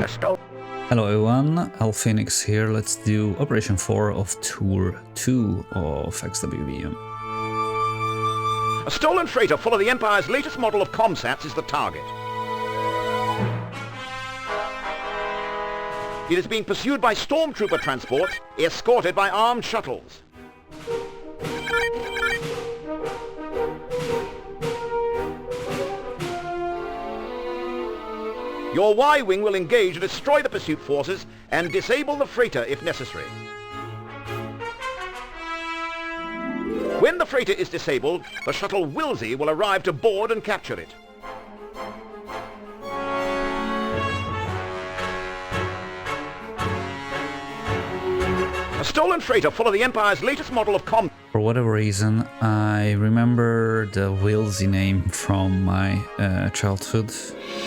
Hello everyone, LPhoenix here. Let's do Operation 4 of Tour 2 of XWVM. A stolen freighter full of the Empire's latest model of comsats is the target. It is being pursued by stormtrooper transports, escorted by armed shuttles. Your Y-wing will engage and destroy the pursuit forces and disable the freighter if necessary. When the freighter is disabled, the shuttle WILSEY will arrive to board and capture it. A stolen freighter full of the Empire's latest model of For whatever reason, I remember the WILSEY name from my childhood.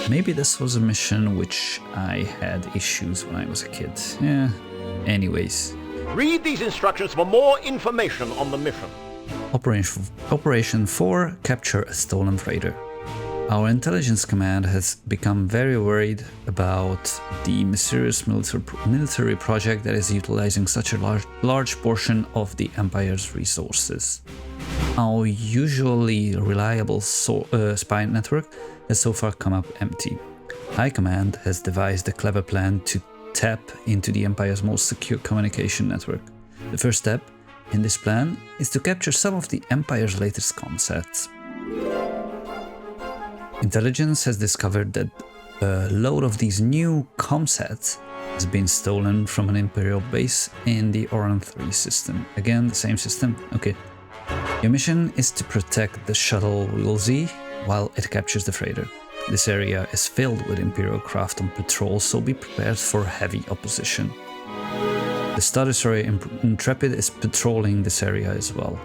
Maybe this was a mission which I had issues when I was a kid. Yeah, anyways. Read these instructions for more information on the mission. Operation 4, capture a stolen freighter. Our intelligence command has become very worried about the mysterious military project that is utilizing such a large portion of the Empire's resources. Our usually reliable spy network has so far come up empty. High Command has devised a clever plan to tap into the Empire's most secure communication network. The first step in this plan is to capture some of the Empire's latest comsats. Intelligence has discovered that a load of these new comsats has been stolen from an Imperial base in the Oran 3 system. Again, the same system? Okay. Your mission is to protect the shuttle WILSEY while it captures the freighter. This area is filled with Imperial craft on patrol, so be prepared for heavy opposition. The Star Destroyer Intrepid is patrolling this area as well.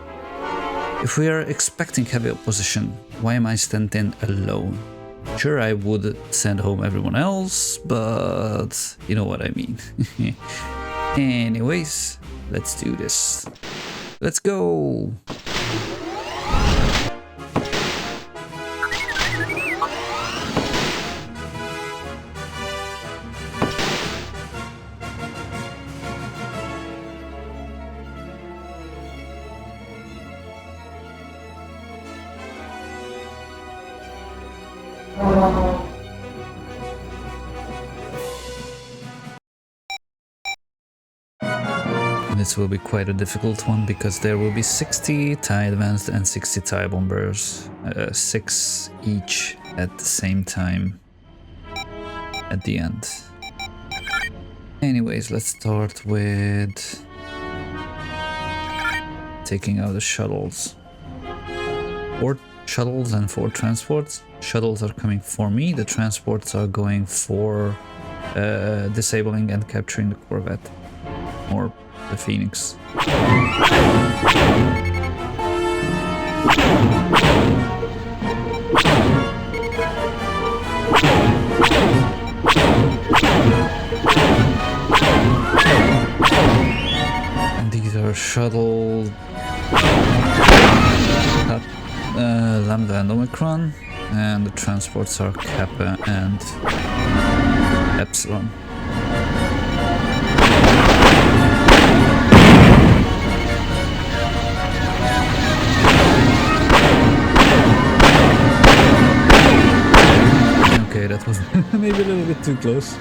If we are expecting heavy opposition, why am I sent in alone? Sure, I would send home everyone else, but you know what I mean. Anyways, let's do this. Let's go! This will be quite a difficult one because there will be 60 TIE Advanced and 60 TIE Bombers, 6 each at the same time at the end. Anyways, let's start with taking out the shuttles. 4 shuttles and 4 transports. Shuttles are coming for me, the transports are going for disabling and capturing the Corvette. Or the Phoenix. And these are shuttle Lambda and Omicron, and the transports are Kappa and Epsilon. Okay, that was maybe a little bit too close.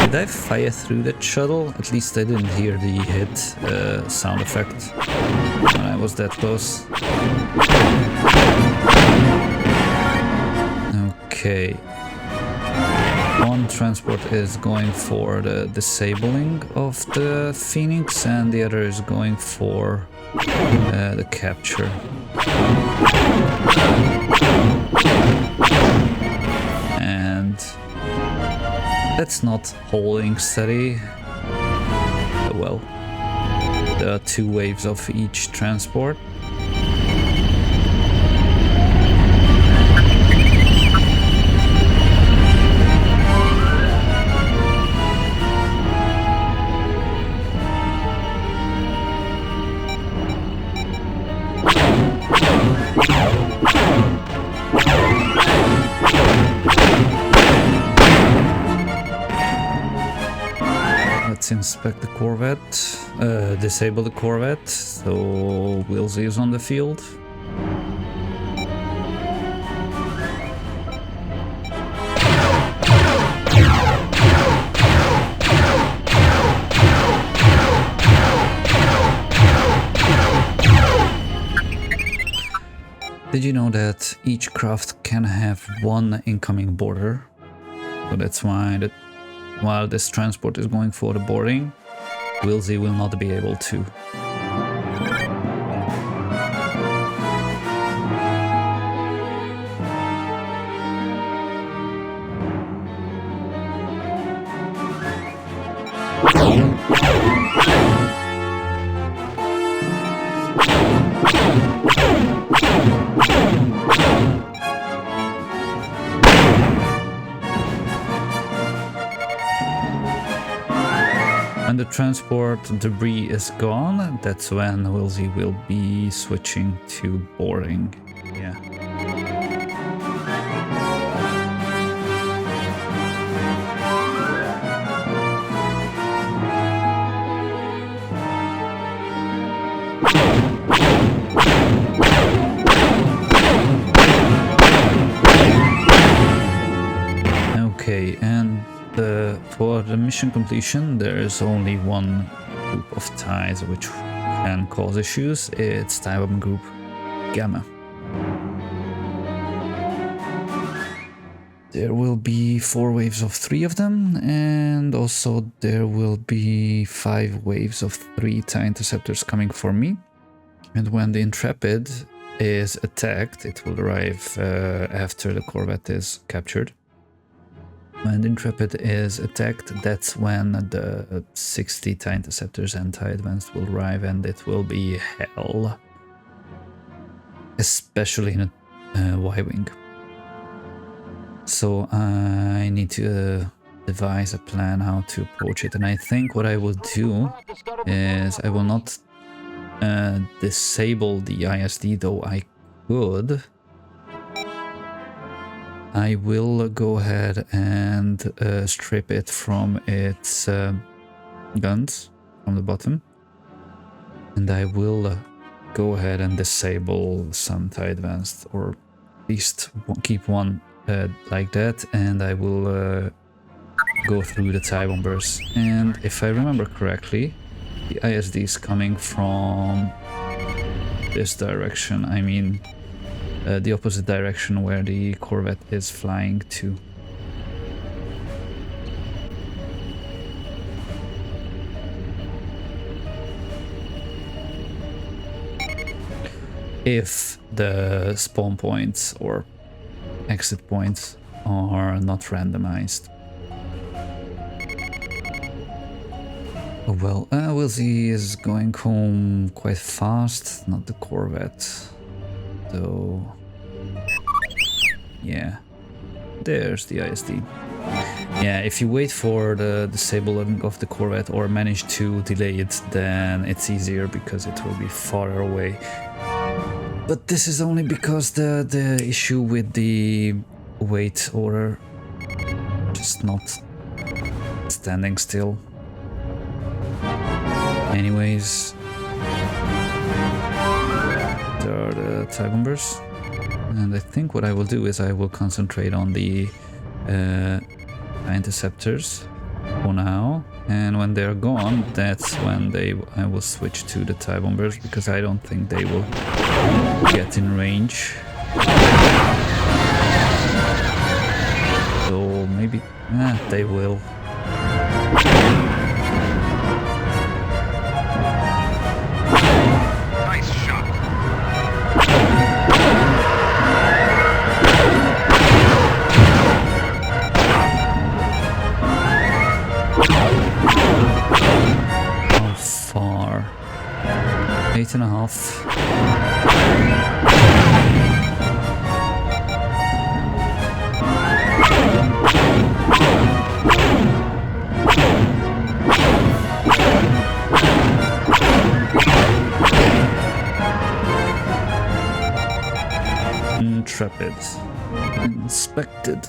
Did I fire through that shuttle? At least I didn't hear the hit sound effect when I was that close. Okay. One transport is going for the disabling of the Phoenix and the other is going for the capture. And that's not holding steady. Well, there are 2 waves of each transport. let's inspect the Corvette, disable the Corvette, so Wilsey is on the field. Did you know that each craft can have one incoming boarder? So that's why that while this transport is going for the boarding, Wilsey will not be able to. When the transport debris is gone, that's when Wilsey will be switching to boarding. Yeah. Okay, and for the mission completion, there is only one group of ties which can cause issues. It's tie bomb group Gamma. There will be 4 waves of 3 of them, and also there will be 5 waves of 3 tie interceptors coming for me. And when the Intrepid is attacked, it will arrive after the Corvette is captured. When the Intrepid is attacked, that's when the 60 TIE Interceptors and TIE Advanced will arrive, and it will be hell. Especially in a Y-Wing. So I need to devise a plan how to approach it, and I think what I will do is I will not disable the ISD, though I could. I will go ahead and strip it from its guns from the bottom, and I will go ahead and disable some TIE Advanced, or at least keep one like that, and I will go through the TIE Bombers. And if I remember correctly, the ISD is coming from this direction, I mean the opposite direction where the Corvette is flying to. If the spawn points or exit points are not randomized. Oh well, Wilsey is going home quite fast, not the Corvette. So yeah, there's the ISD. Yeah, if you wait for the disabling of the Corvette or manage to delay it, then it's easier because it will be farther away. But this is only because the issue with the wait order, just not standing still. Anyways, there are the TIE Bombers, and I think what I will do is I will concentrate on the interceptors for now, and when they're gone, that's when I will switch to the TIE Bombers, because I don't think they will get in range. So maybe they will. Nice shot. How far? 8.5. Intrepid. Inspected.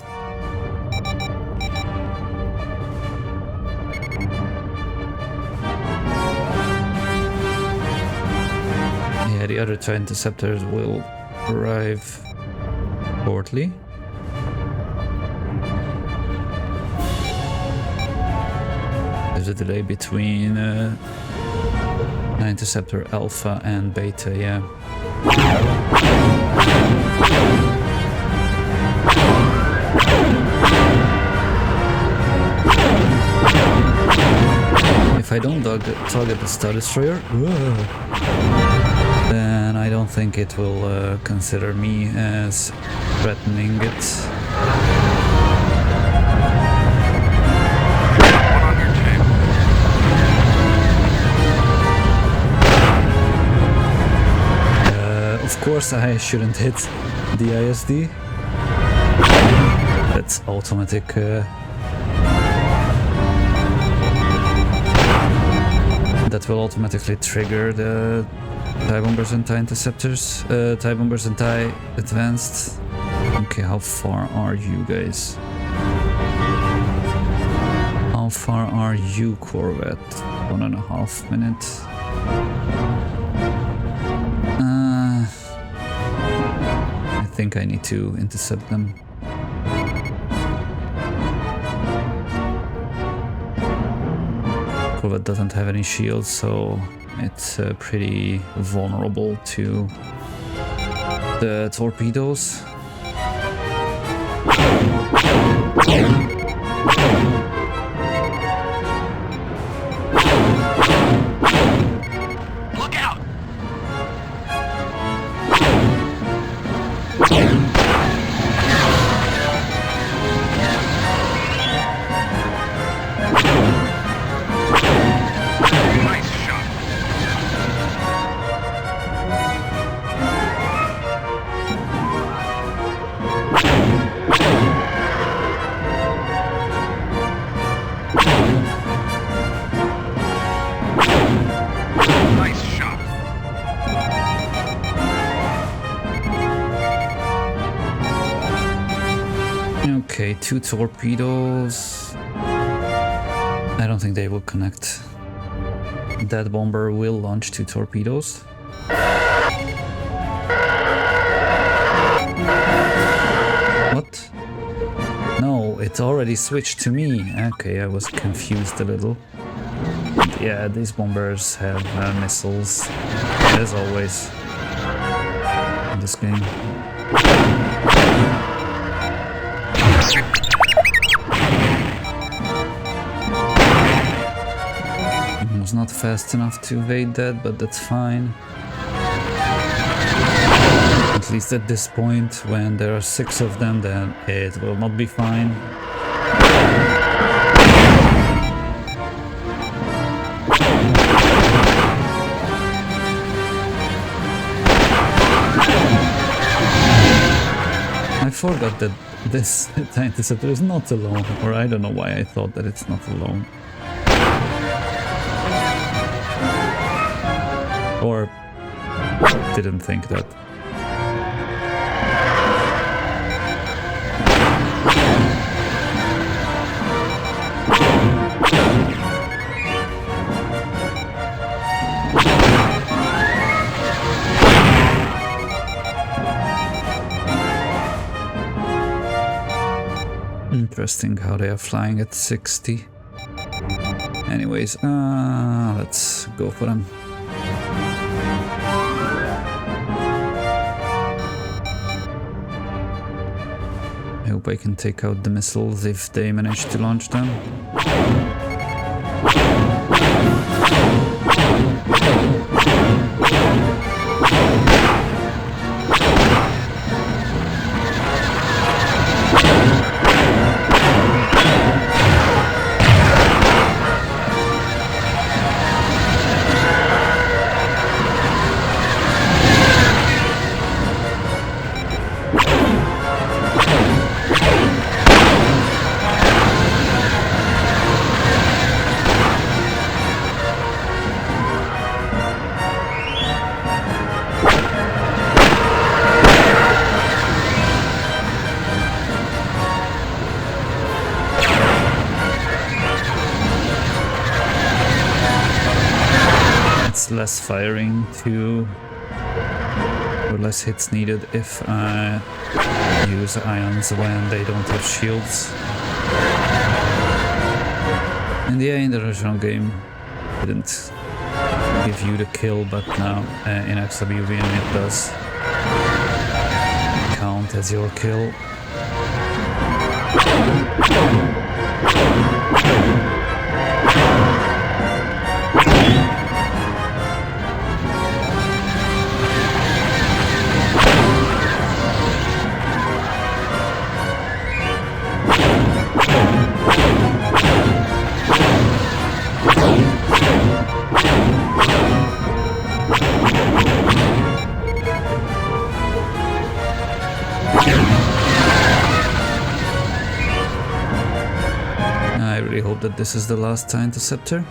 Yeah, the other two interceptors will arrive shortly. There's a delay between interceptor Alpha and Beta, yeah. If I don't target the Star Destroyer, then I don't think it will consider me as threatening it. Of course I shouldn't hit the ISD. That's automatic. That will automatically trigger the TIE Bombers and TIE Interceptors. TIE Bombers and TIE Advanced. Okay, how far are you guys? How far are you, Corvette? 1.5 minutes. I think I need to intercept them. Corvette doesn't have any shields, so it's pretty vulnerable to the torpedoes. Okay, 2 torpedoes. I don't think they will connect. That bomber will launch 2 torpedoes. What? No, it already switched to me. Okay, I was confused a little. Yeah, these bombers have missiles, as always, in this game. I was not fast enough to evade that, but that's fine. At least at this point, when there are 6 of them, then it will not be fine. I forgot that this interceptor is not alone, or I don't know why I thought that it's not alone. Or didn't think that. Interesting how they are flying at 60. Anyways, let's go for them. I hope I can take out the missiles if they manage to launch them. Less firing to or less hits needed if I use ions when they don't have shields. In the end, the original game didn't give you the kill, but now in XWVM it does count as your kill. I really hope that this is the last TIE Interceptor.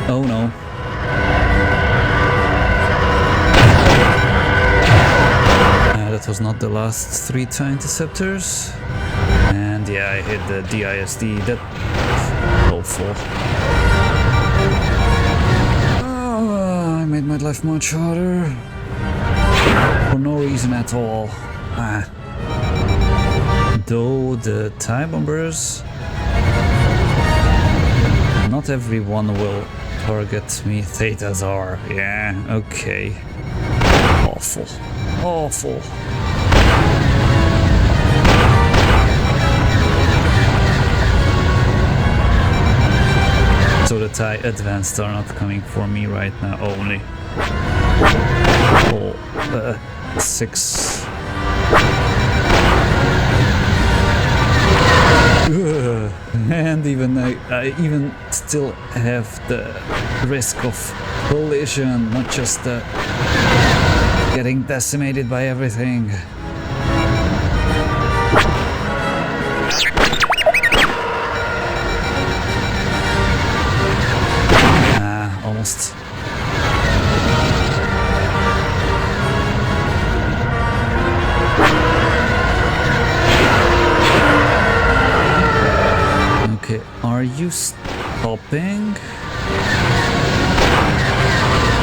Oh no. That was not the last 3 TIE Interceptors. And yeah, I hit the DISD. That hopeful. Oh, I made my life much harder. For no reason at all. Though the TIE Bombers, not everyone will target me. Thetas are. Yeah, okay. Awful. Awful. So the TIE Advanced are not coming for me right now only. Oh, 6. And even I even still have the risk of collision, not just getting decimated by everything. Almost. Okay, are you stopping?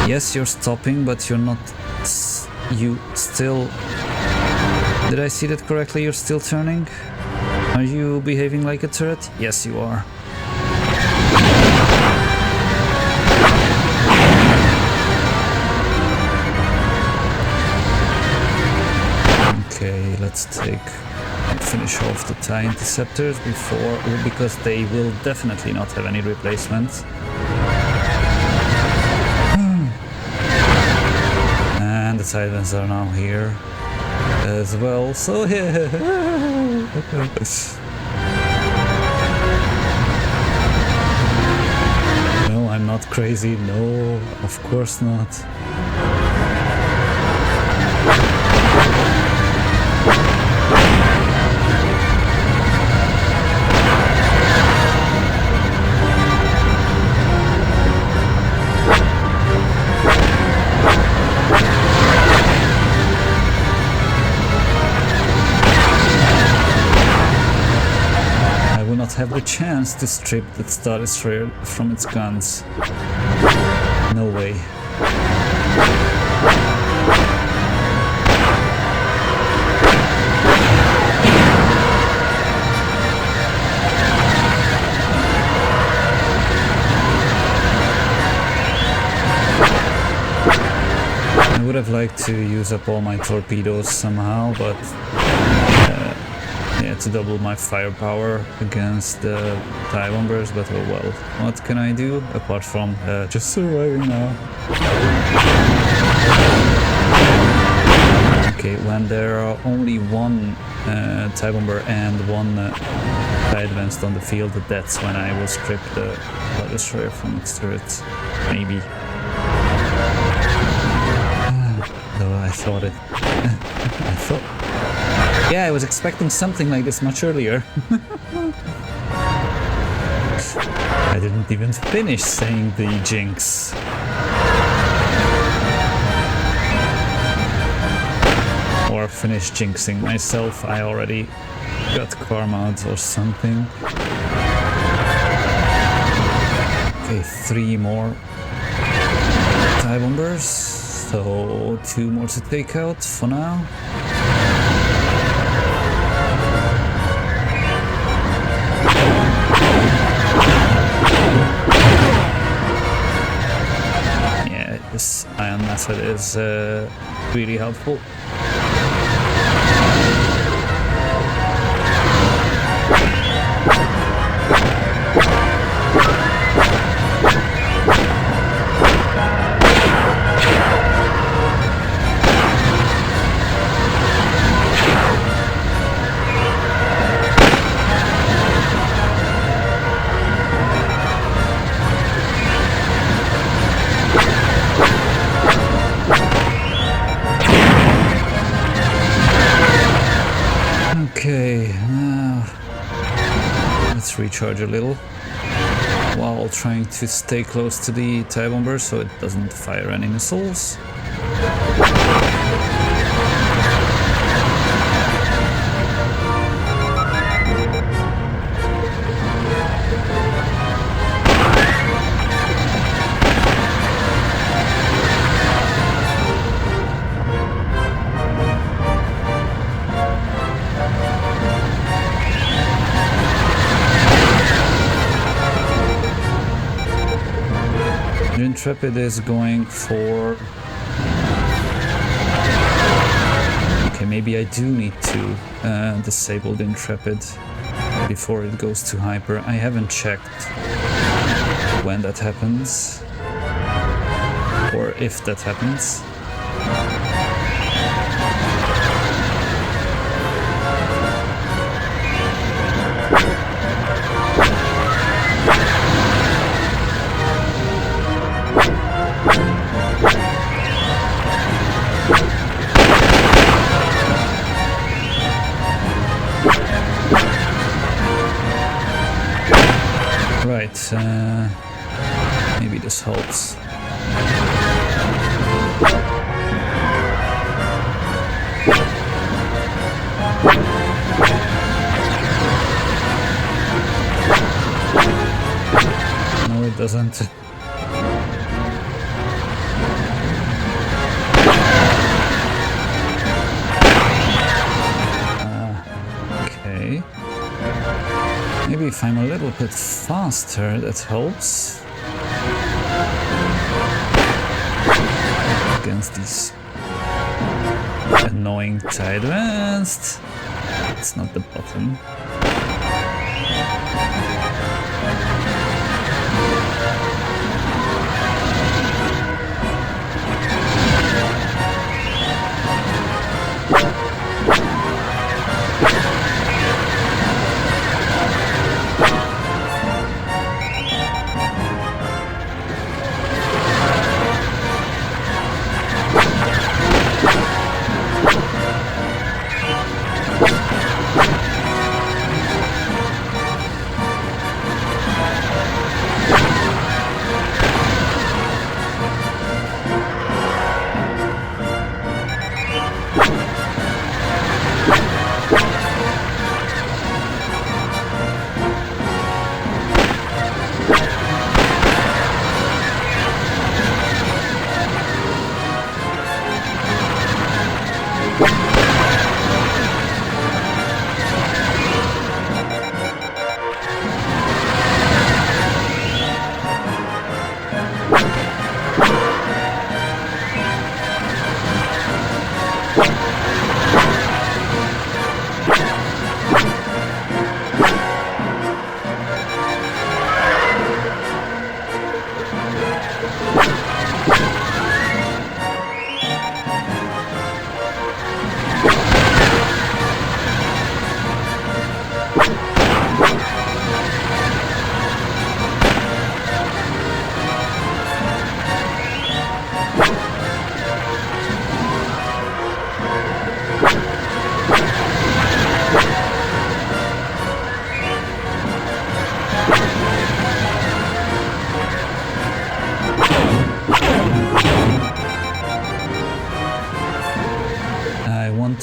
Yes, you're stopping, but you're not. You still. Did I see that correctly? You're still turning? Are you behaving like a turret? Yes, you are. Okay, let's finish off the TIE Interceptors because they will definitely not have any replacements. And the Titans are now here as well, so yeah. No, I'm not crazy, no, of course not. Have the chance to strip the Star Destroyer from its guns. No way. I would have liked to use up all my torpedoes somehow, but yeah, to double my firepower against the TIE Bombers, but oh well. What can I do apart from just surviving now? Okay, when there are only one TIE bomber and one TIE advanced on the field, that's when I will strip the Star Destroyer from its turret. Maybe. Though I thought it... I thought... Yeah, I was expecting something like this much earlier. I didn't even finish saying the jinx. Or finish jinxing myself. I already got karma or something. Okay, 3 more TIE bombers. So 2 more to take out for now. Yeah, this ion method is really helpful. Okay, now let's recharge a little while trying to stay close to the TIE bomber so it doesn't fire any missiles. The Intrepid is going for... Okay, maybe I do need to disable the Intrepid before it goes to hyper. I haven't checked when that happens, or if that happens. Right, maybe this helps. No, it doesn't. Okay. Maybe if I'm a little bit faster, that helps. Against these annoying TIE advanced. It's not the bottom.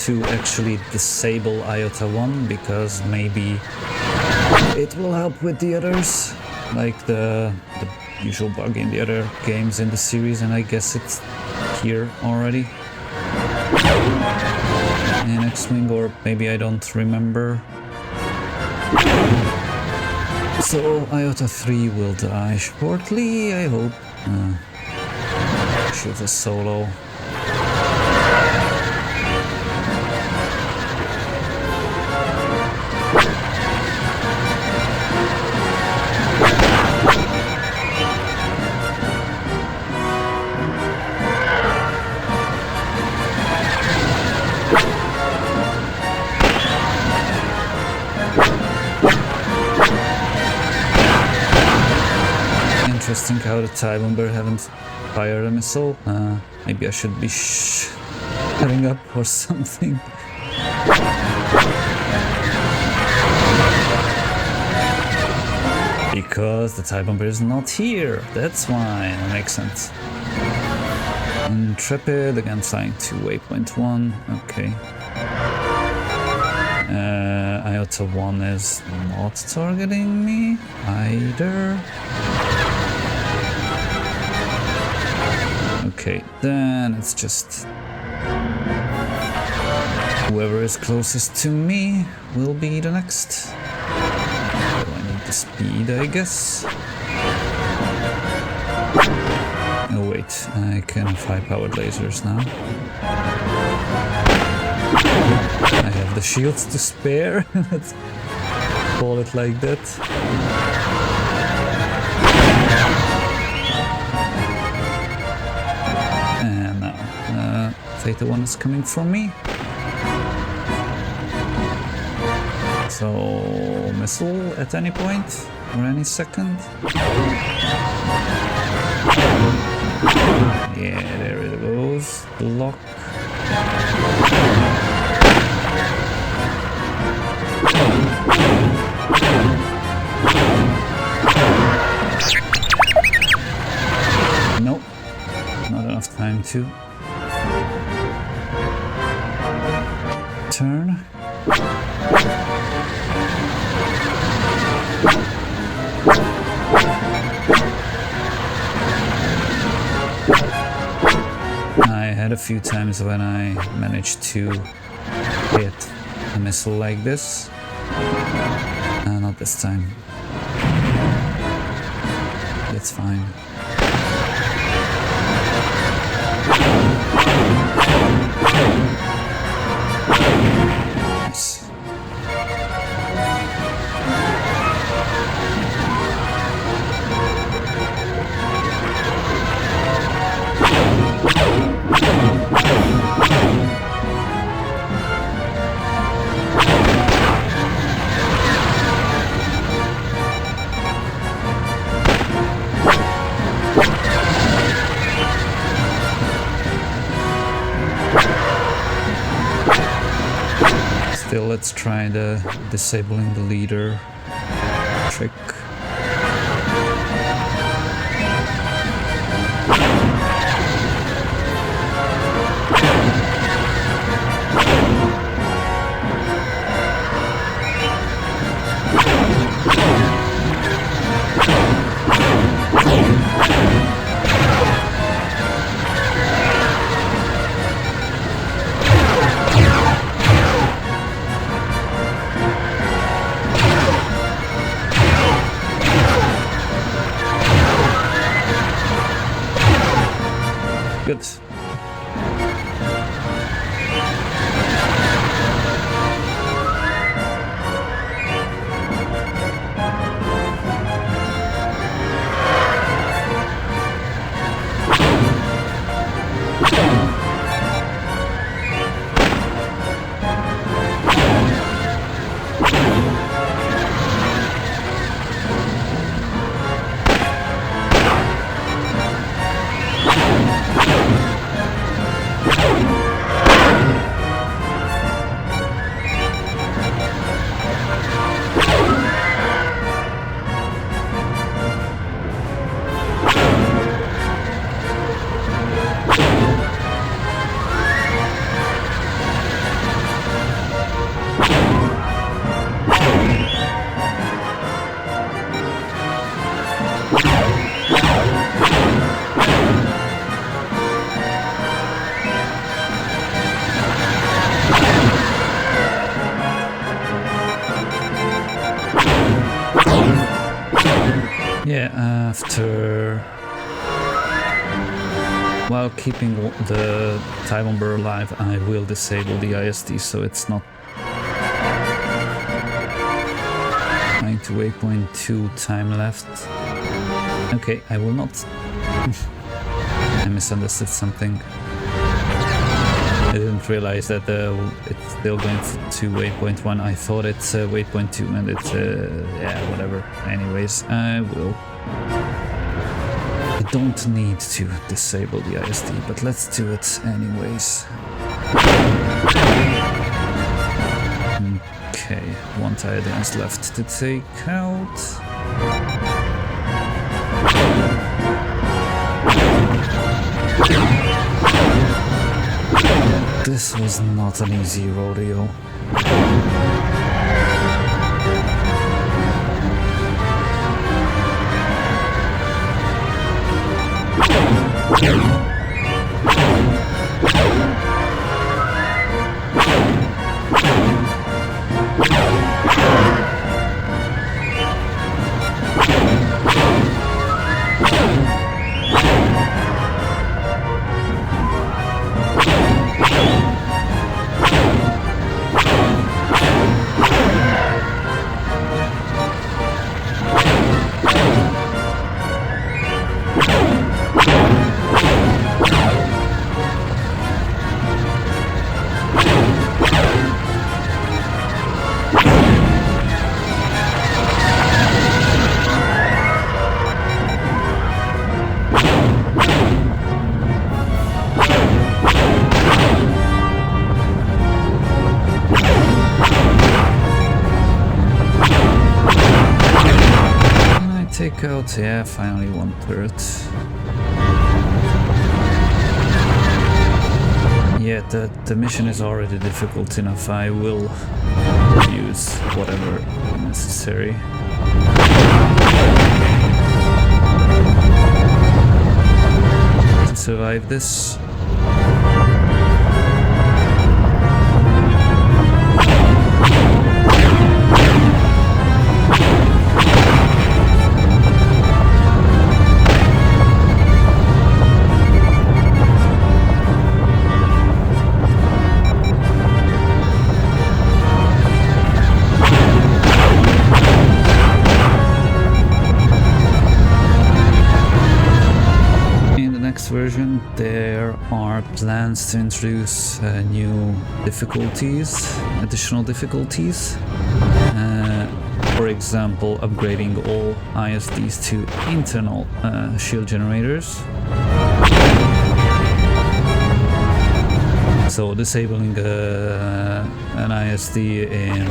to actually disable IOTA 1 because maybe it will help with the others, like the usual bug in the other games in the series, and I guess it's here already in X-Wing, or maybe I don't remember. So IOTA 3 will die shortly, I hope. Shoot a solo. Interesting how the TIE Bomber haven't fired a missile. Maybe I should be shutting up or something. Because the TIE Bomber is not here. That's why. That makes sense. Intrepid, again flying to waypoint 1. Okay. IOTA 1 is not targeting me either. Okay, then it's just whoever is closest to me will be the next. So I need the speed, I guess. Oh wait, I can fire powered lasers now. I have the shields to spare, let's call it like that. And now, Theta 1 is coming for me. So, missile at any point or any second. Yeah, there it goes. Block. Nope, not enough time to turn. I had a few times when I managed to hit a missile like this. Not this time. That's fine. Nice. Still, let's try the disabling the leader trick. Good. Yeah, after... While keeping the tie bomber alive, I will disable the ISD so it's not going to waypoint 2 time left. Okay, I will not. I misunderstood something. I didn't realize that it's still going to waypoint 1. I thought it's waypoint 2 and it's yeah, whatever. Anyways, I will. I don't need to disable the ISD, but let's do it anyways. Okay, 1 tire dance left to take out. This was not an easy rodeo. Take out, yeah, finally 1 turret. Yeah, the mission is already difficult enough. I will use whatever necessary. To survive this. Version, there are plans to introduce new difficulties, additional difficulties. For example, upgrading all ISDs to internal shield generators. So disabling an ISD in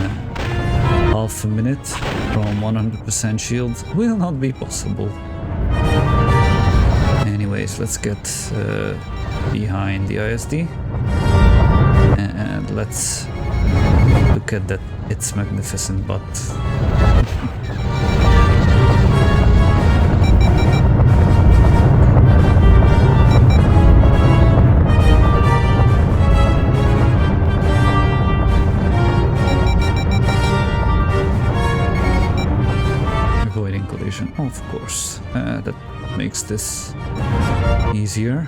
half a minute from 100% shield will not be possible. Anyways, let's get behind the ISD and let's look at that. It's magnificent, but avoiding collision, of course. That makes this easier.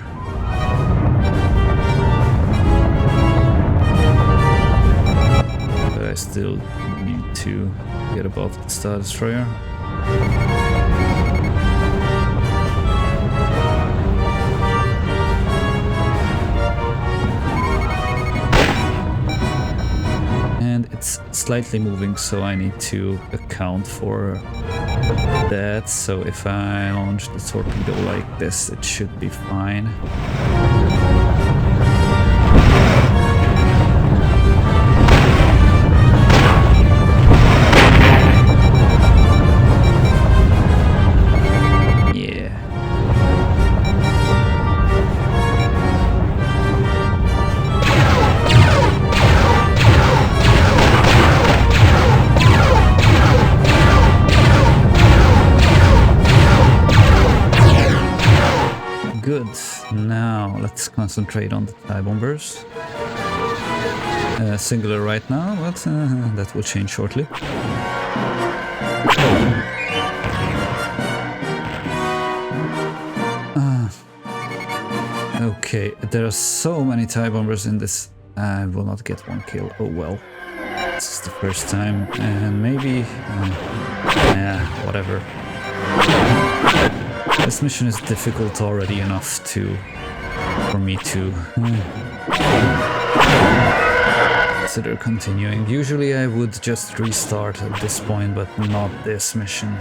But I still need to get above the Star Destroyer. And it's slightly moving, so I need to account for that. So if I launch the torpedo like this, it should be fine. Yeah. Good. Now let's concentrate on the tie bombers. Singular right now, but that will change shortly. Okay, there are so many TIE bombers in this. I will not get one kill. Oh well. This is the first time, and maybe... yeah, whatever. This mission is difficult already enough for me to consider continuing. Usually I would just restart at this point, but not this mission.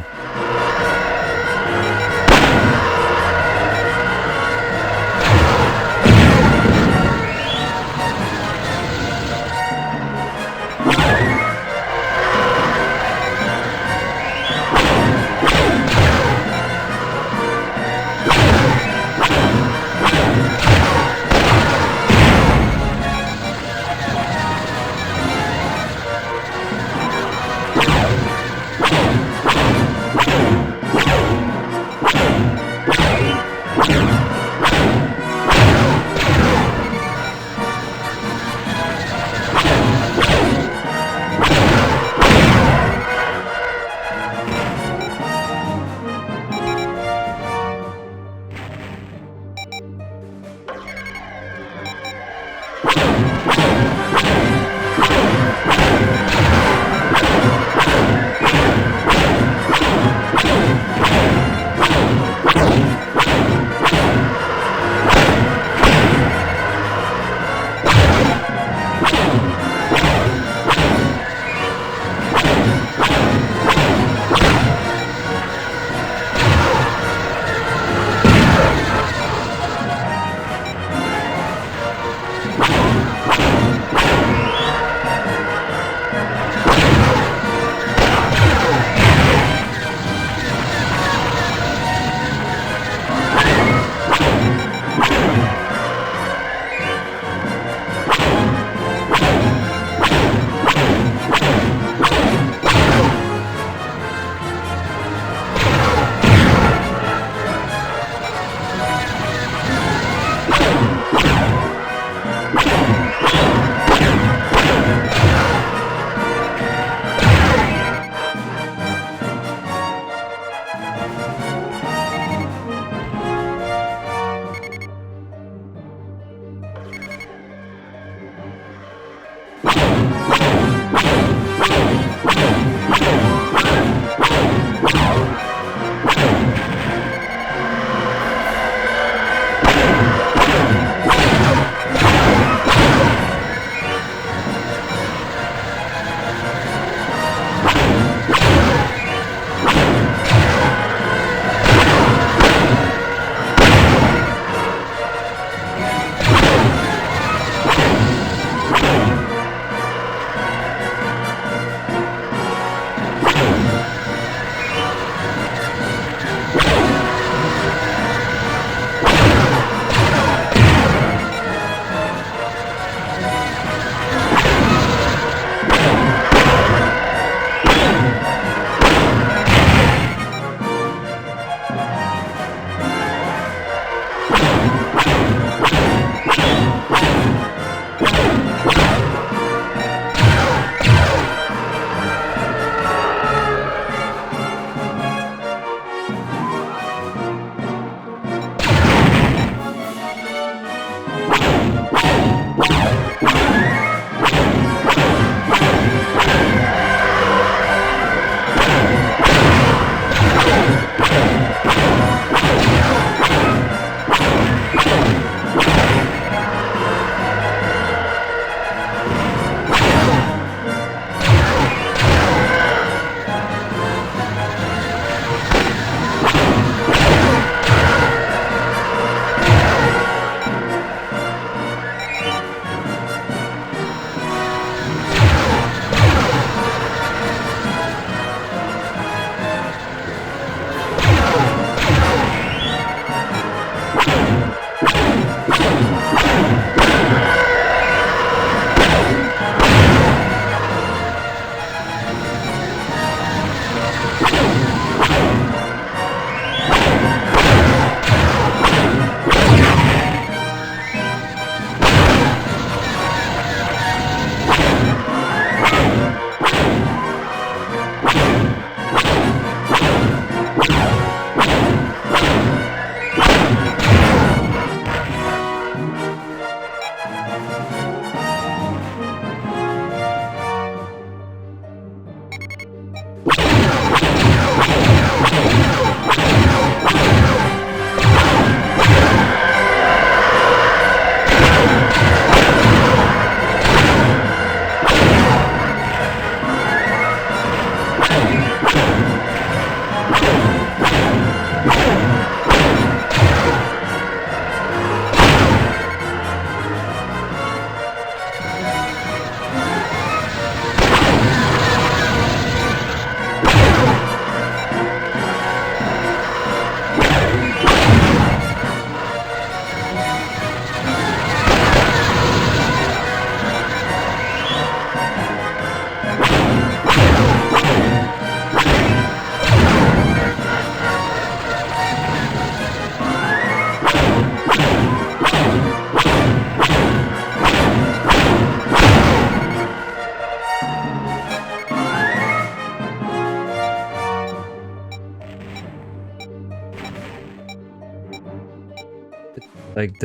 Like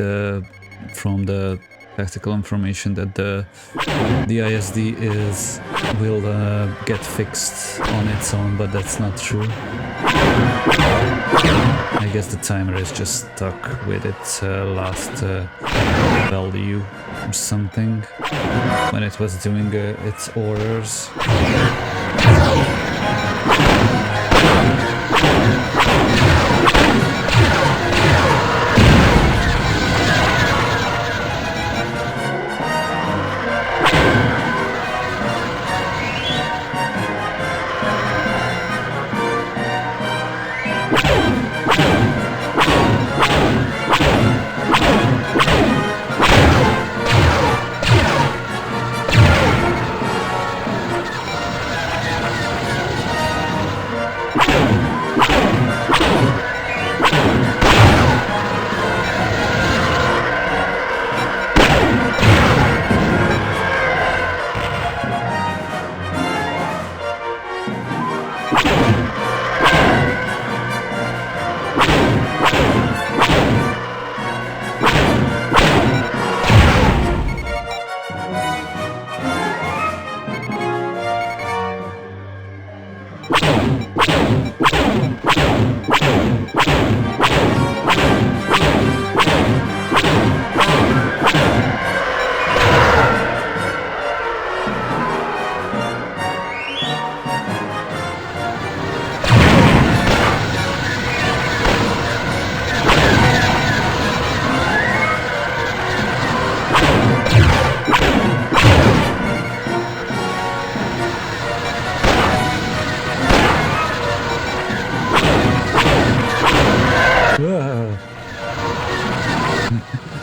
from the tactical information that the ISD will get fixed on its own, but that's not true. I guess the timer is just stuck with its last value or something when it was doing its orders.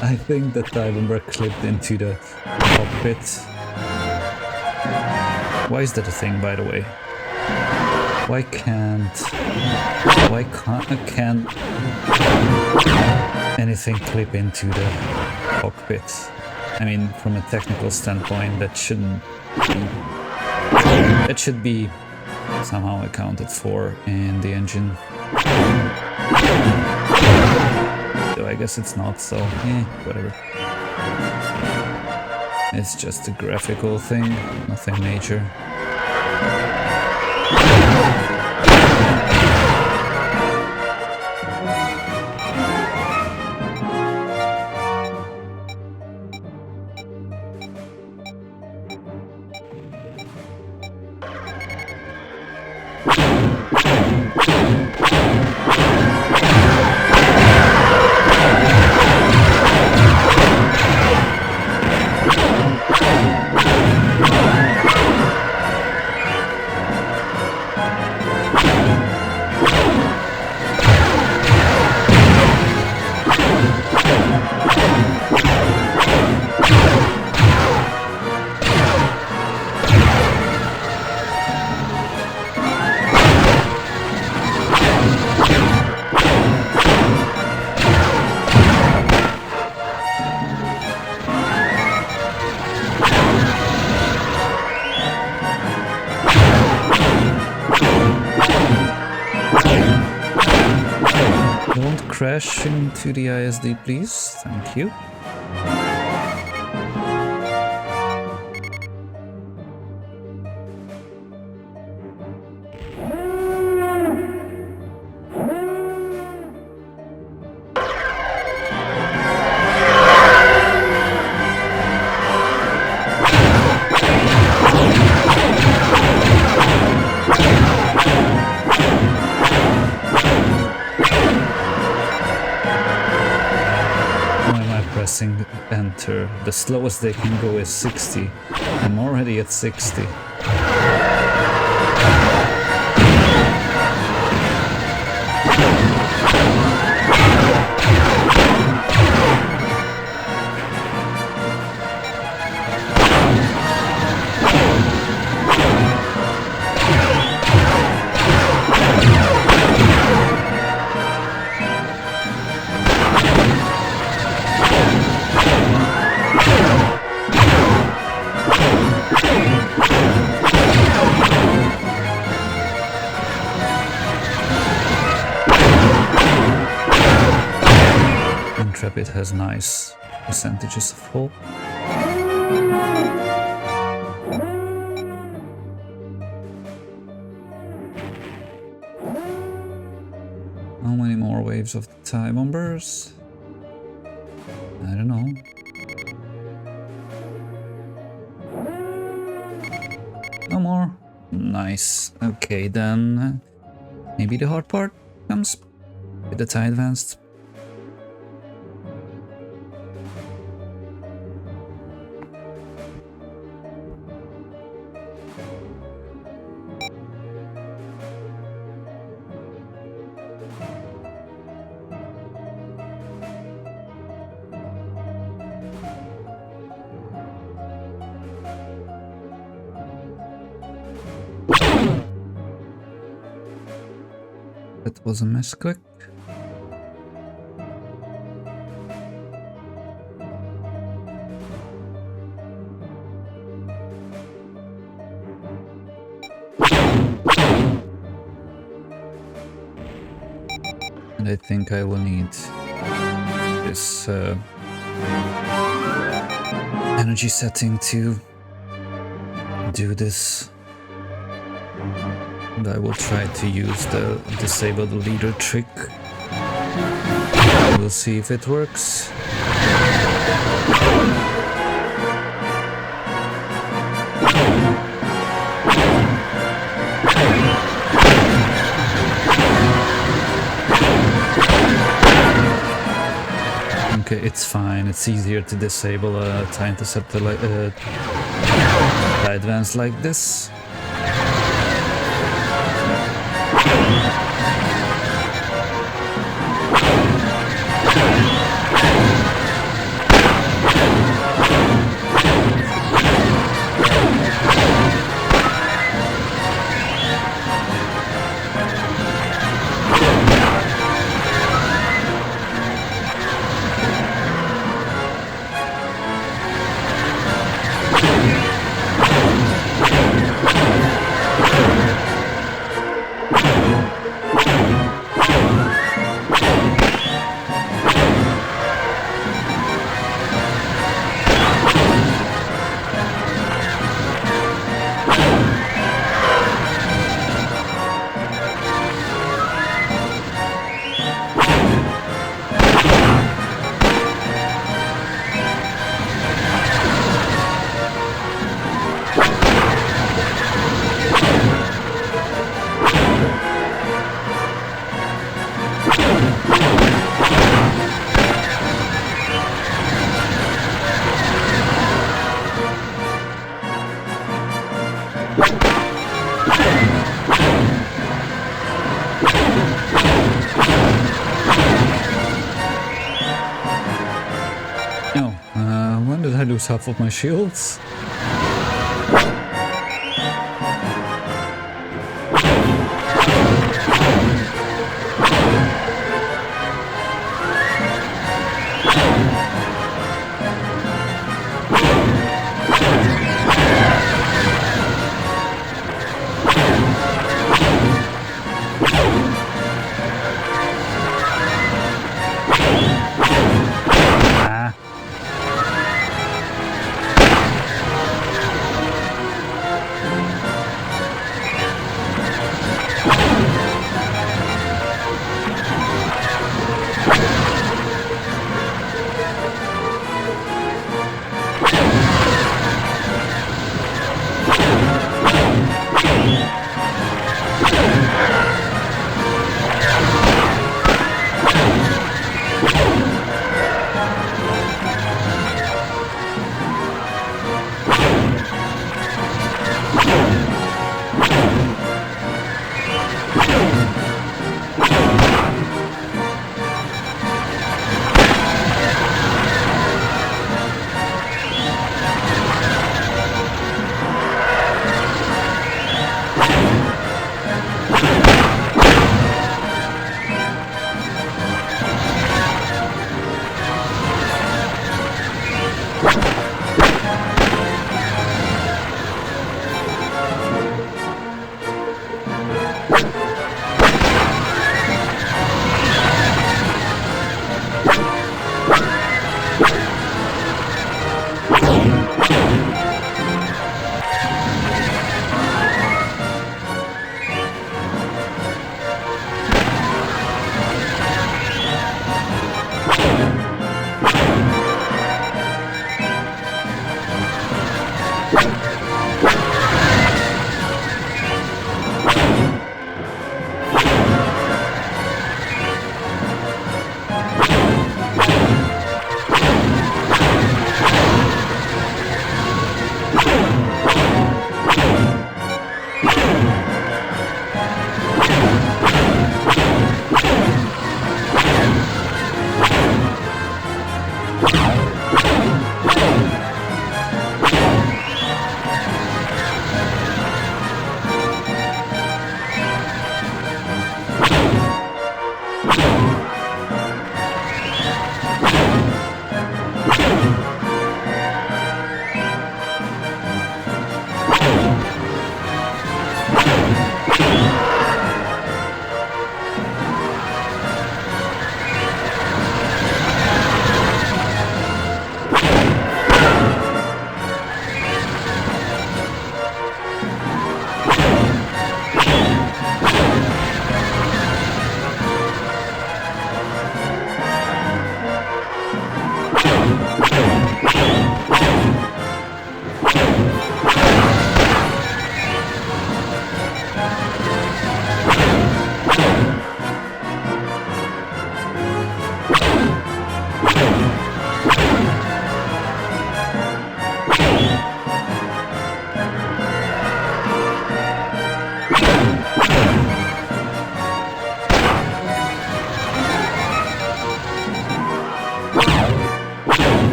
I think the tie bomber clipped into the cockpit. Why is that a thing, by the way? Why can't anything clip into the cockpit? I mean, from a technical standpoint, that should be somehow accounted for in the engine. So I guess it's not, so whatever. It's just a graphical thing, nothing major. Don't crash into the ISD, please. Thank you. pressing enter. The slowest they can go is 60. I'm already at 60. Intrepid has nice percentages of hull. How many more waves of the TIE bombers? I don't know. No more? Nice. Okay, then maybe the hard part comes with the TIE advanced. That was a misclick. And I think I will need this energy setting to do this. And I will try to use the disable the leader trick. We'll see if it works. Okay, it's fine. It's easier to disable a TIE interceptor like TIE advance like this. When did I lose half of my shields?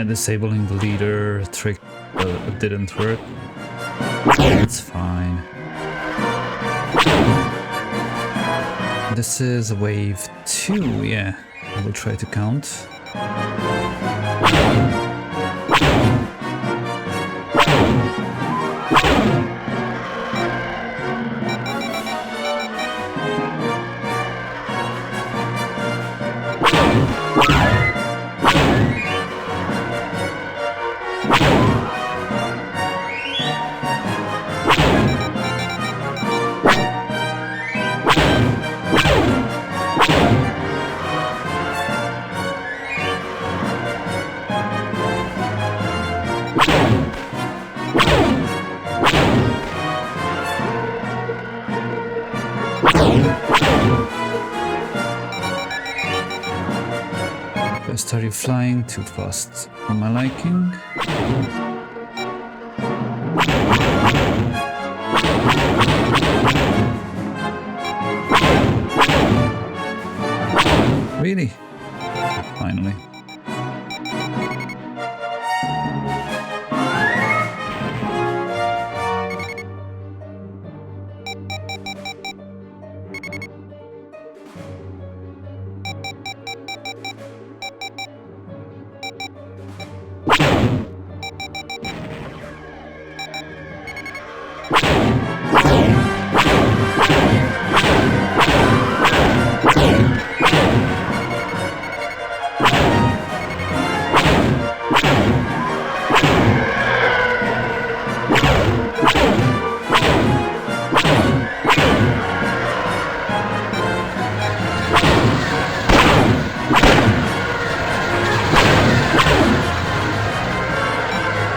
Yeah, disabling the leader trick didn't work. It's fine. This is wave 2, yeah. I will try to count. First, are you flying too fast for my liking? Really? Finally.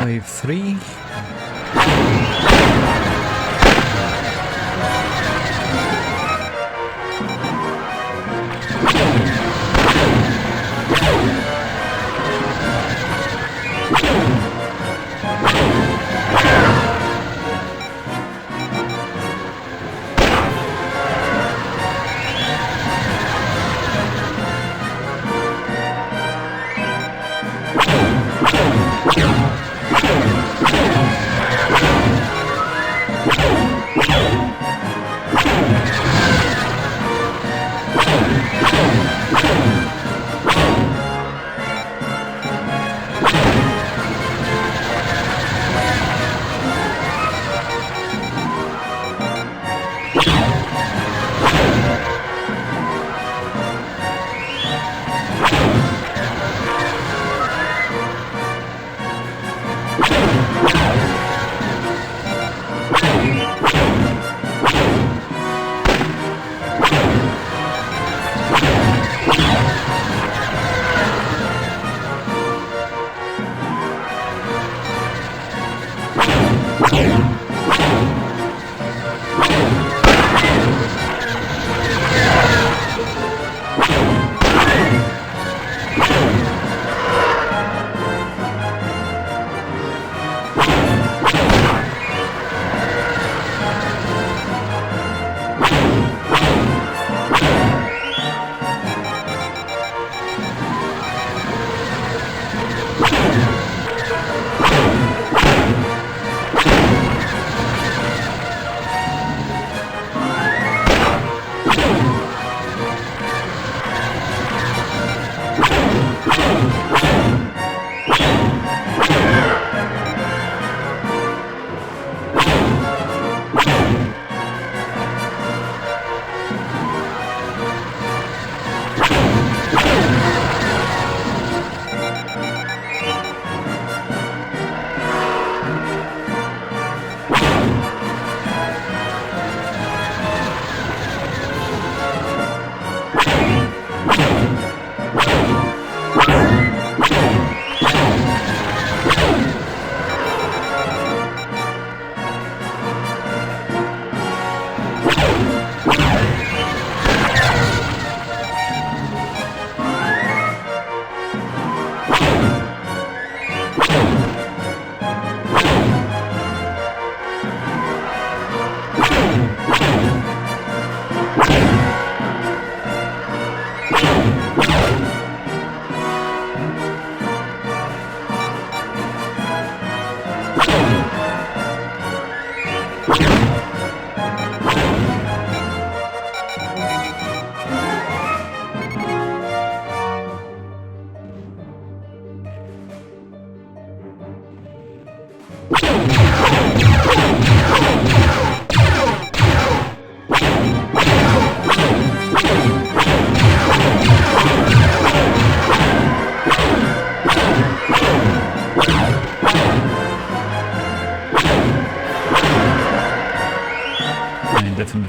Wave 3.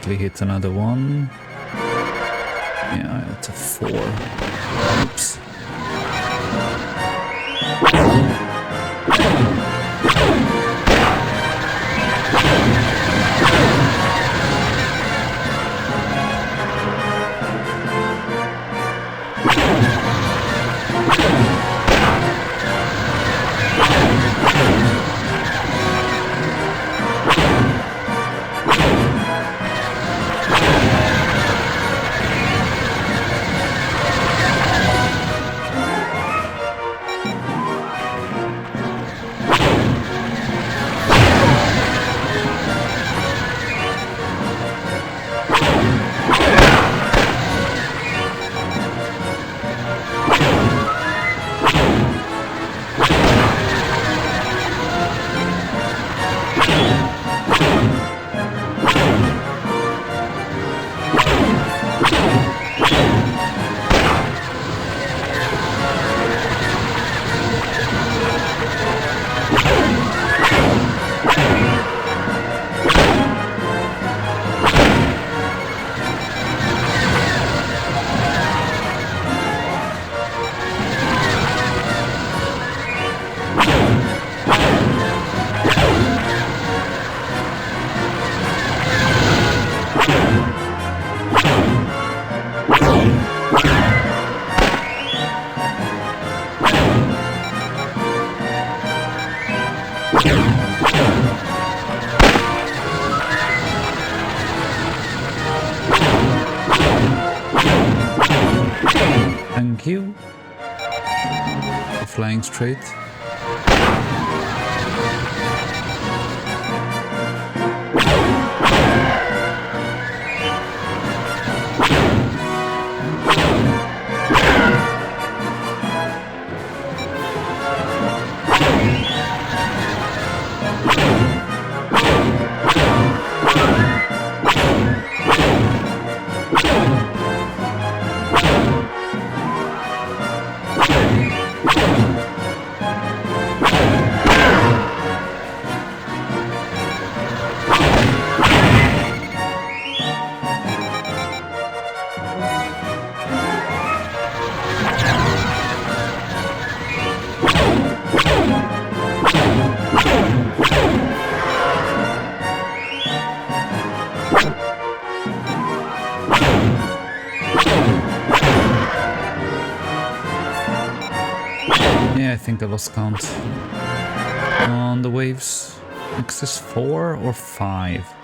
likely hit another one. Yeah, it's a 4. Oops. Thank you for flying straight. Yeah, I think I lost count on the waves. Next is 4 or 5.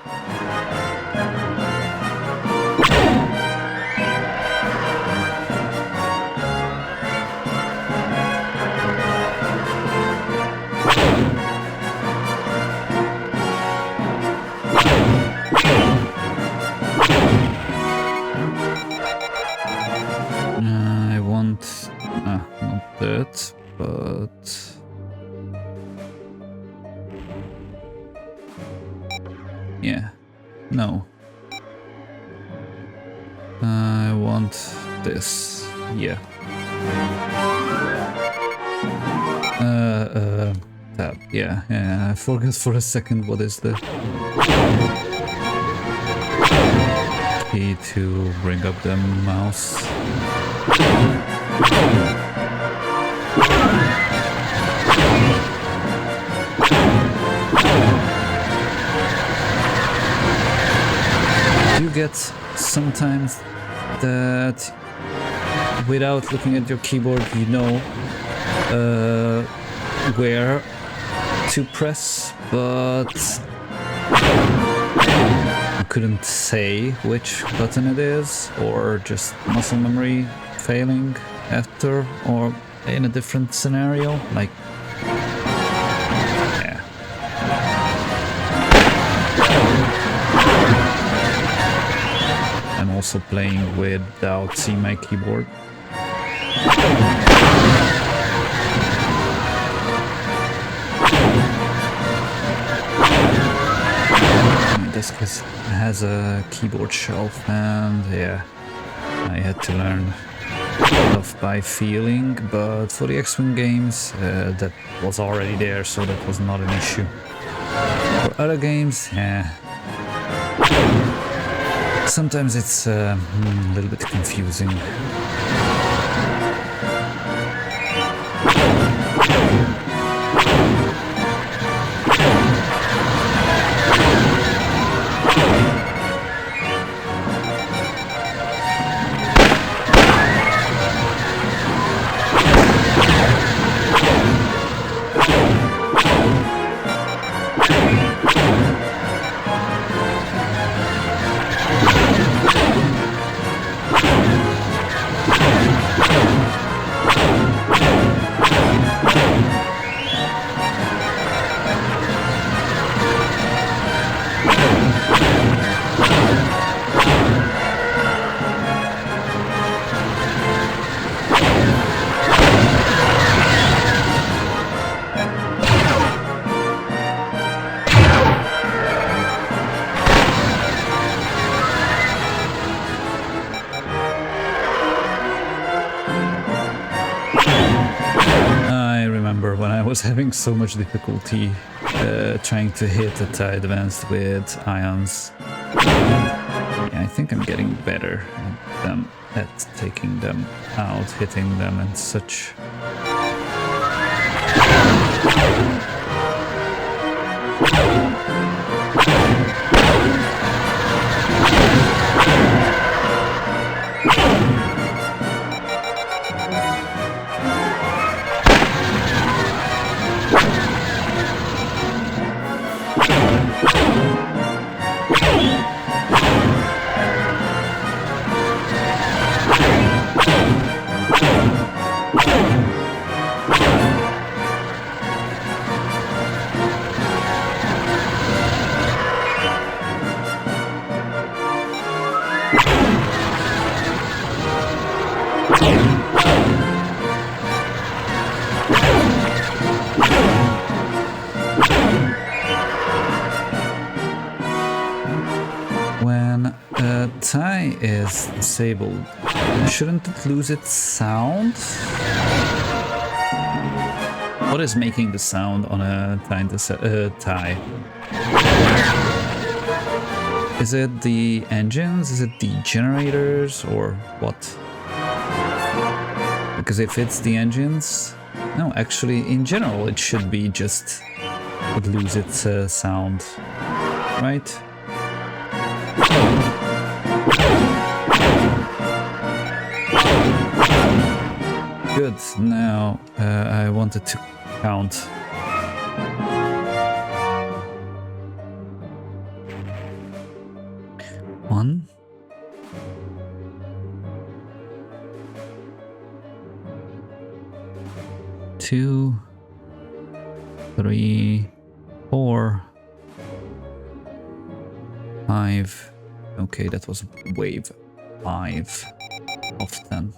I want not that, but yeah, no. I want this, yeah. That, yeah, I forgot for a second what is the key to bring up the mouse. You get sometimes that without looking at your keyboard you know where to press, but you couldn't say which button it is, or just muscle memory failing after, or in a different scenario, like yeah. I'm also playing without seeing my keyboard. This has a keyboard shelf, and yeah, I had to learn stuff by feeling, but for the XWVM games that was already there, so that was not an issue. For other games, yeah, Sometimes it's a little bit confusing. Was having so much difficulty trying to hit a tie advanced with ions. Yeah, I think I'm getting better at them, at taking them out, hitting them and such. Tie is disabled, shouldn't it lose its sound? What is making the sound on a tie? Is it the engines? Is it the generators? Or what? Because if it's the engines... No, actually, in general, it should be just... would lose its sound, right? Good, now I wanted to count. One. Two. 3. 4. 5. Okay, that was wave 5 of 10.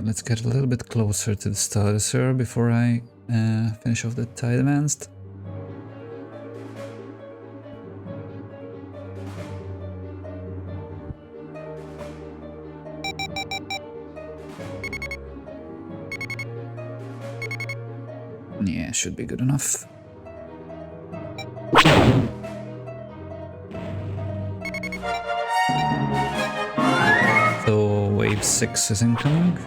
Let's get a little bit closer to the starter before I finish off the tie advanced. Yeah, should be good enough. So wave 6 is incoming.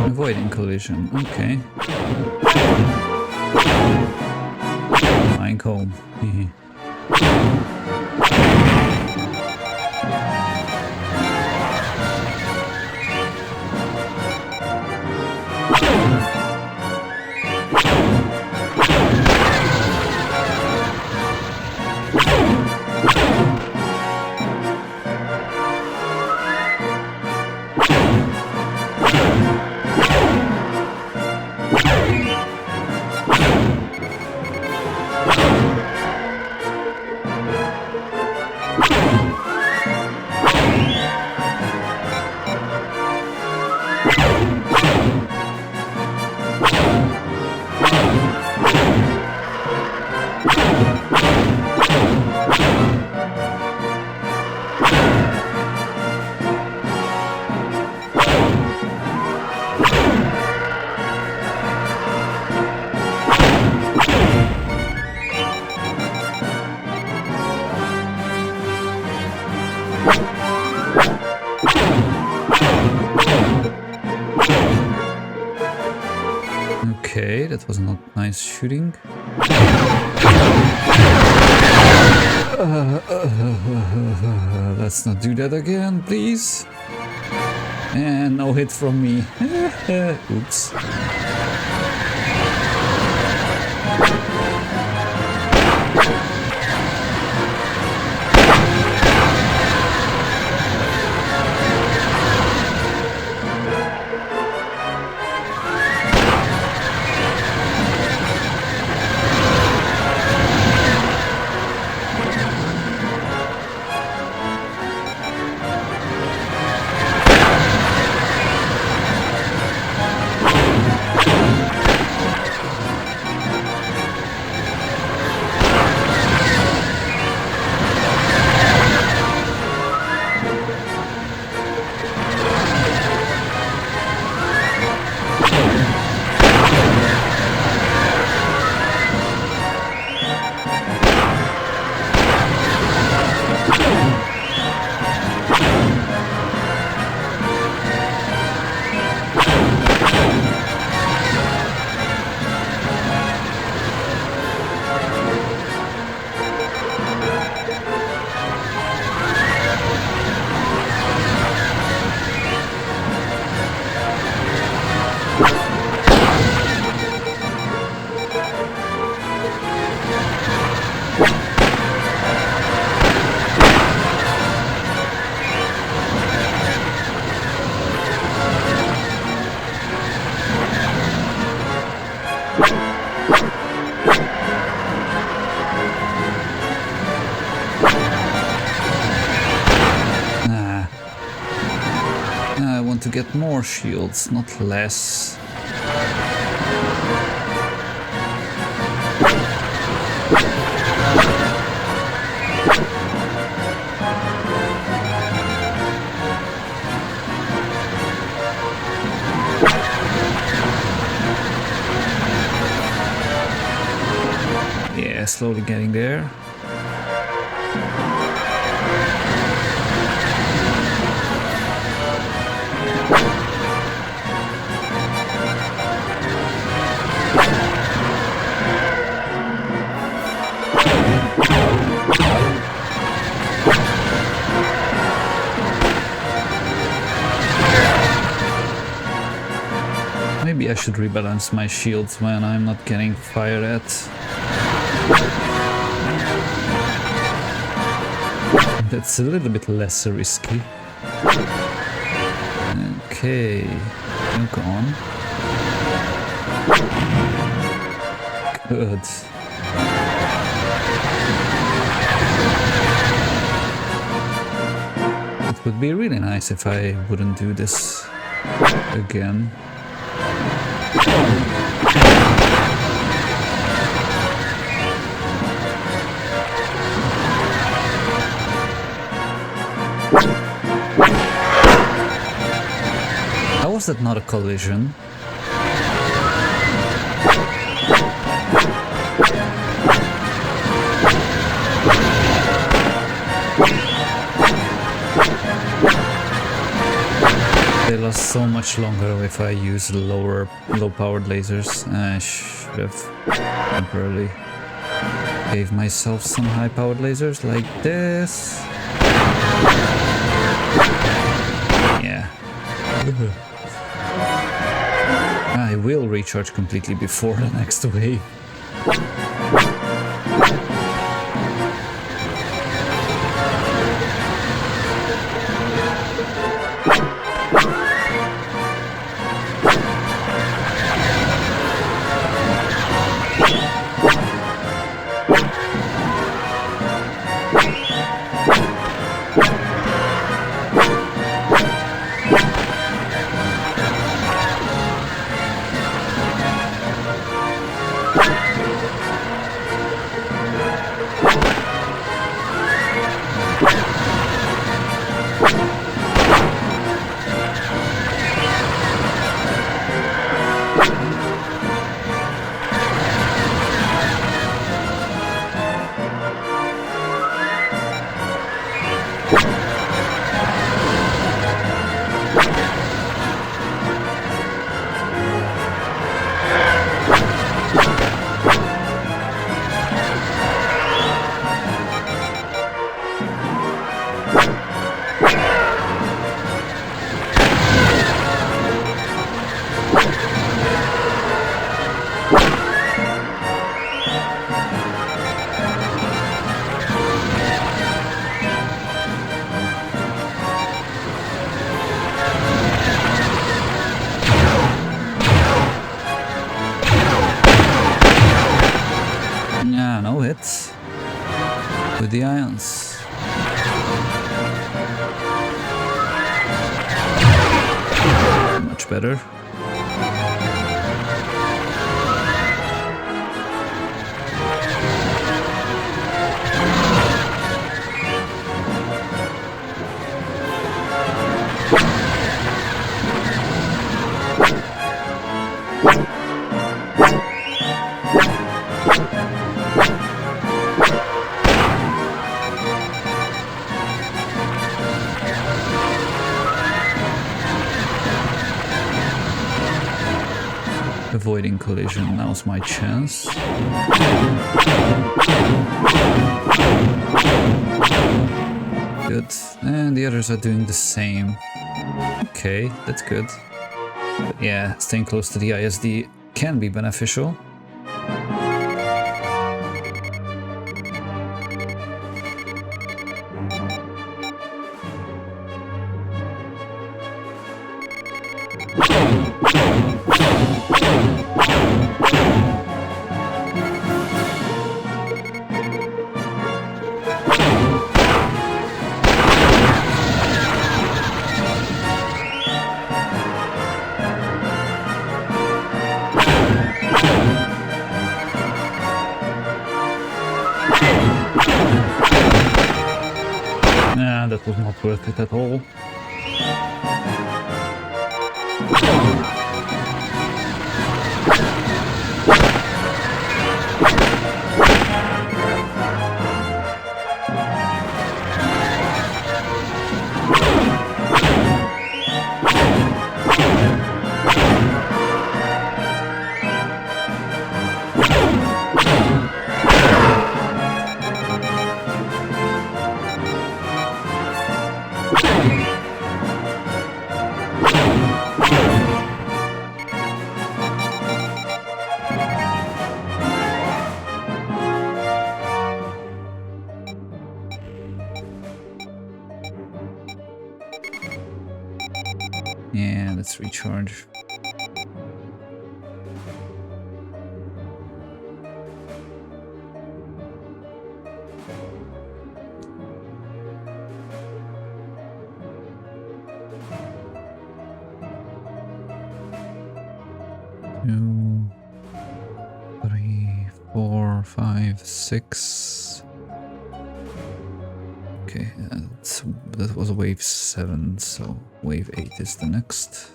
Avoiding collision, okay. Flying home. Okay, that was not nice shooting. Let's not do that again, please. And no hit from me. Oops. I want to get more shields, not less. Yeah, slowly getting there. Maybe I should rebalance my shields when I'm not getting fired at. That's a little bit less risky. Okay, you go on. Good. It would be really nice if I wouldn't do this again. How was that not a collision? they last so much longer if I use low-powered lasers. I should have temporarily gave myself some high-powered lasers like this. Yeah. I will recharge completely before the next wave. With the ions. Much better. Avoiding collision, now's my chance. Good, and the others are doing the same. Okay, that's good. But yeah, staying close to the ISD can be beneficial. Nah, that was not worth it at all. Yeah, let's recharge. Two, 3, 4, 5, 6. Okay, that was wave 7, so wave 8 is the next.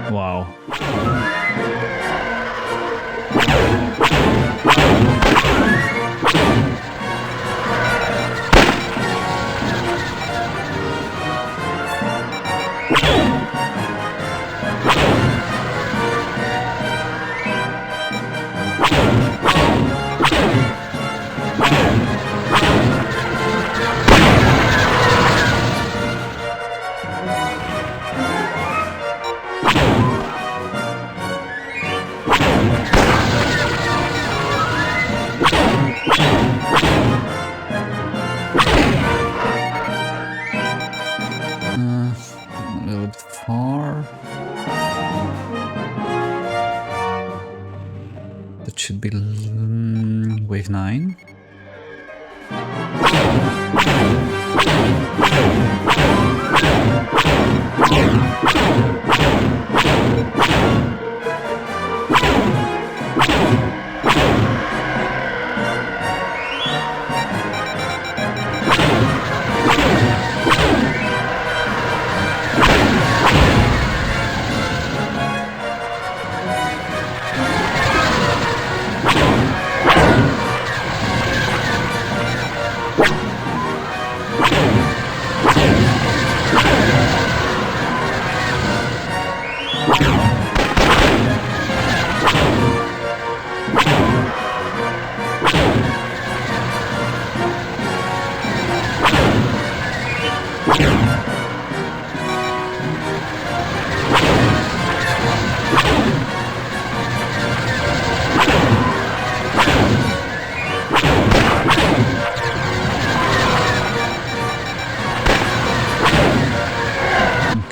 Wow. A little bit far. That should be wave 9.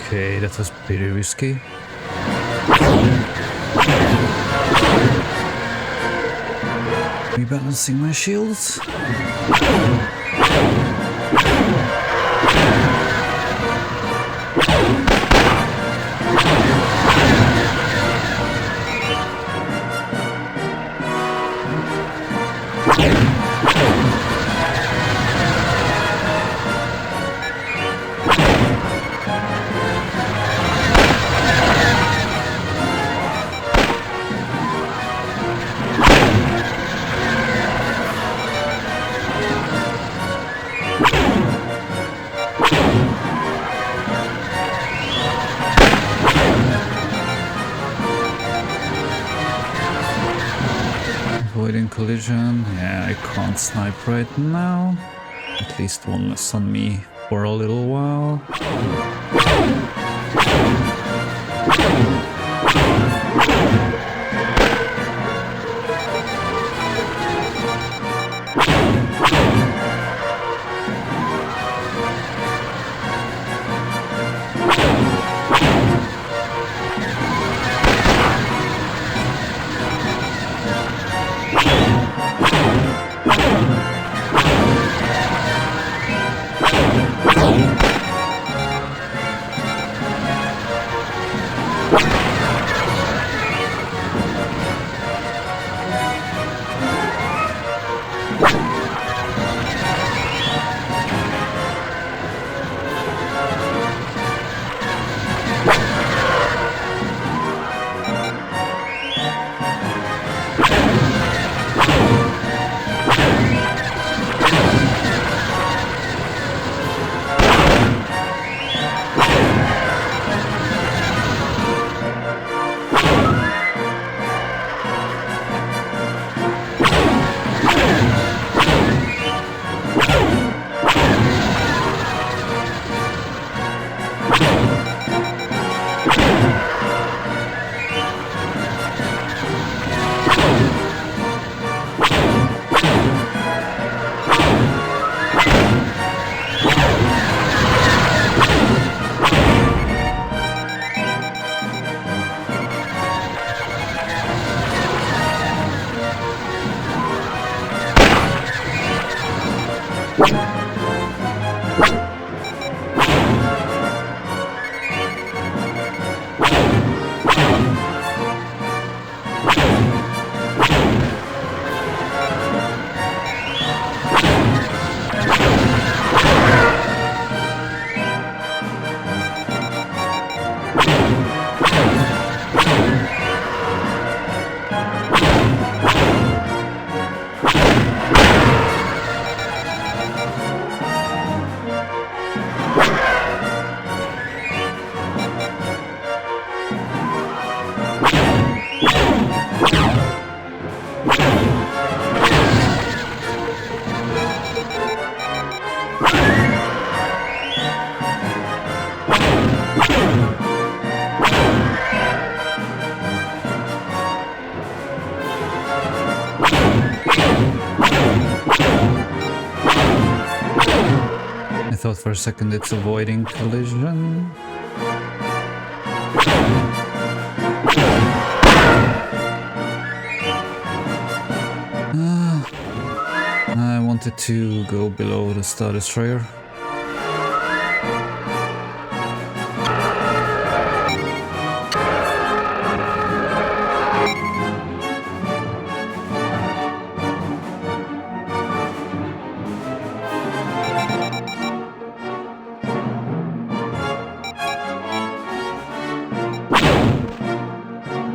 Okay, that was pretty risky. Rebalancing my shields. Avoiding collision. Yeah, I can't snipe right now. At least one less on me for a little while. I thought for a second it's avoiding collision. I wanted to go below the Star Destroyer.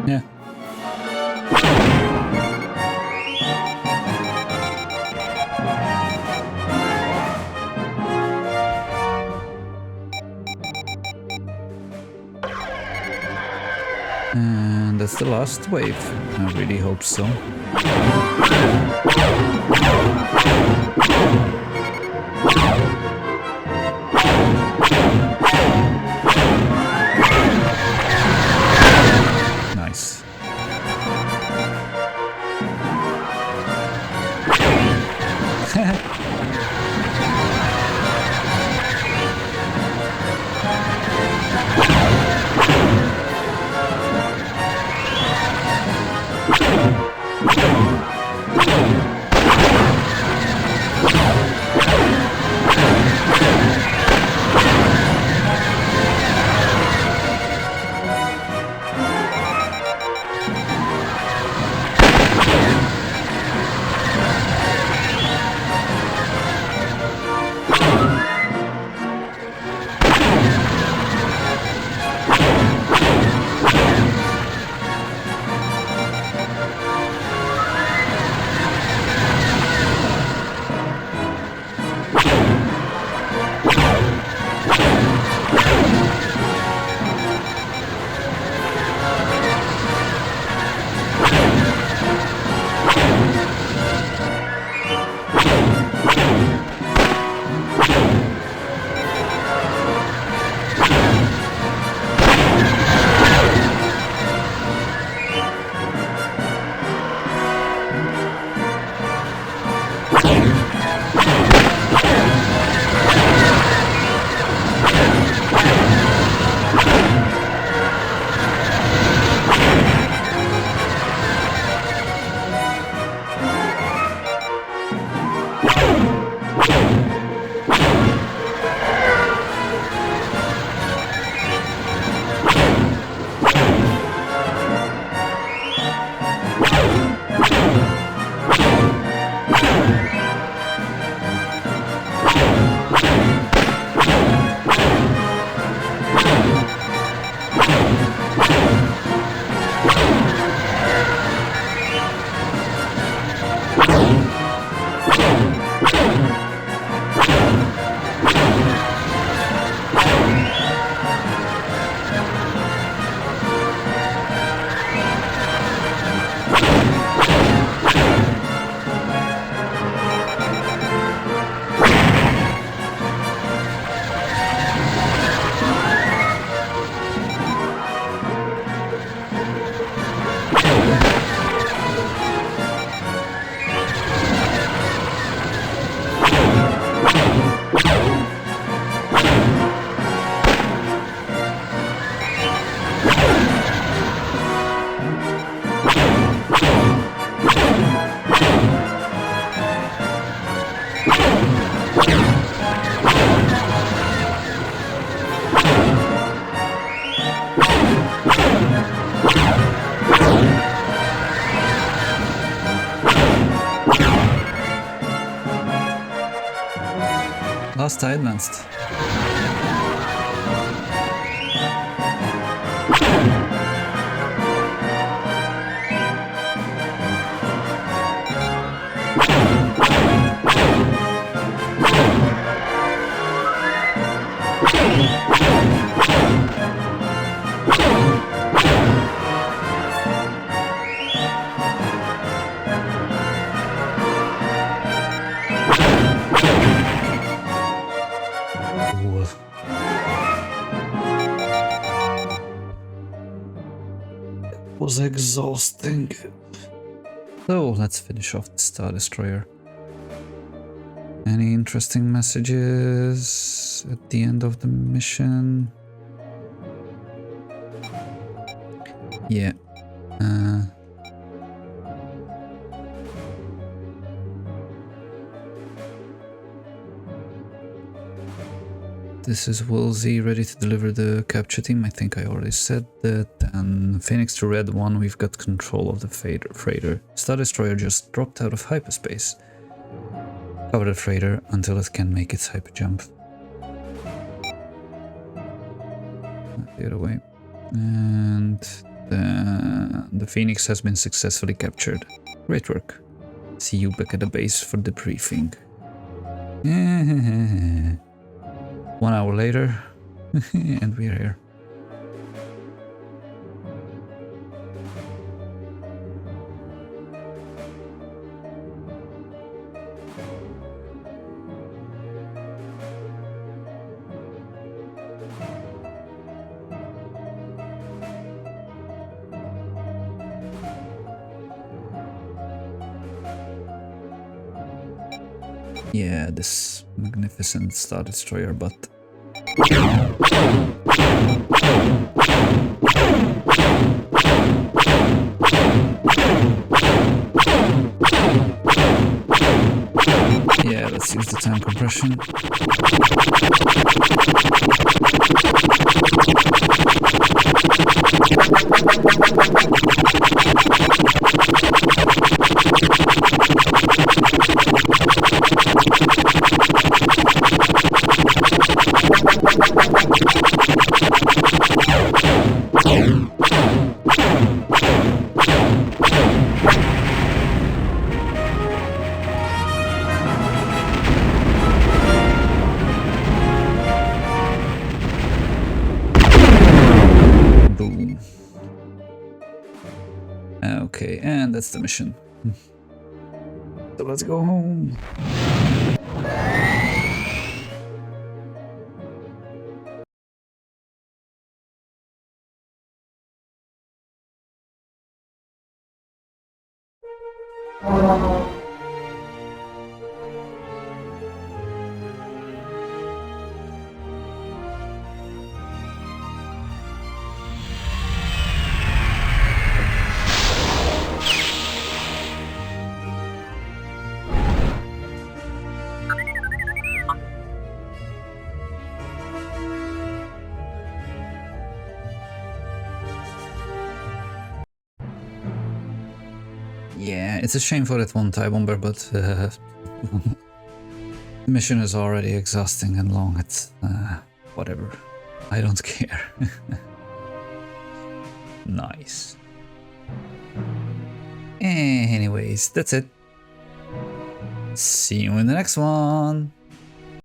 Yeah. And that's the last wave. I really hope so. Nice. fast I advanced. Was exhausting. So let's finish off the Star Destroyer. Any interesting messages at the end of the mission? Yeah. This is Wilsey ready to deliver the capture team. I think I already said that. And Phoenix to Red 1, we've got control of the freighter. Star Destroyer just dropped out of hyperspace. Cover the freighter until it can make its hyper jump. The other way. And the Phoenix has been successfully captured. Great work. See you back at the base for debriefing. 1 hour later, and we're here. Yeah, this magnificent Star Destroyer, but yeah, let's use the time compression. Okay, and that's the mission. So let's go home. Yeah, it's a shame for that one TIE bomber, but the mission is already exhausting and long. It's whatever. I don't care. Nice. Anyways, that's it. See you in the next one.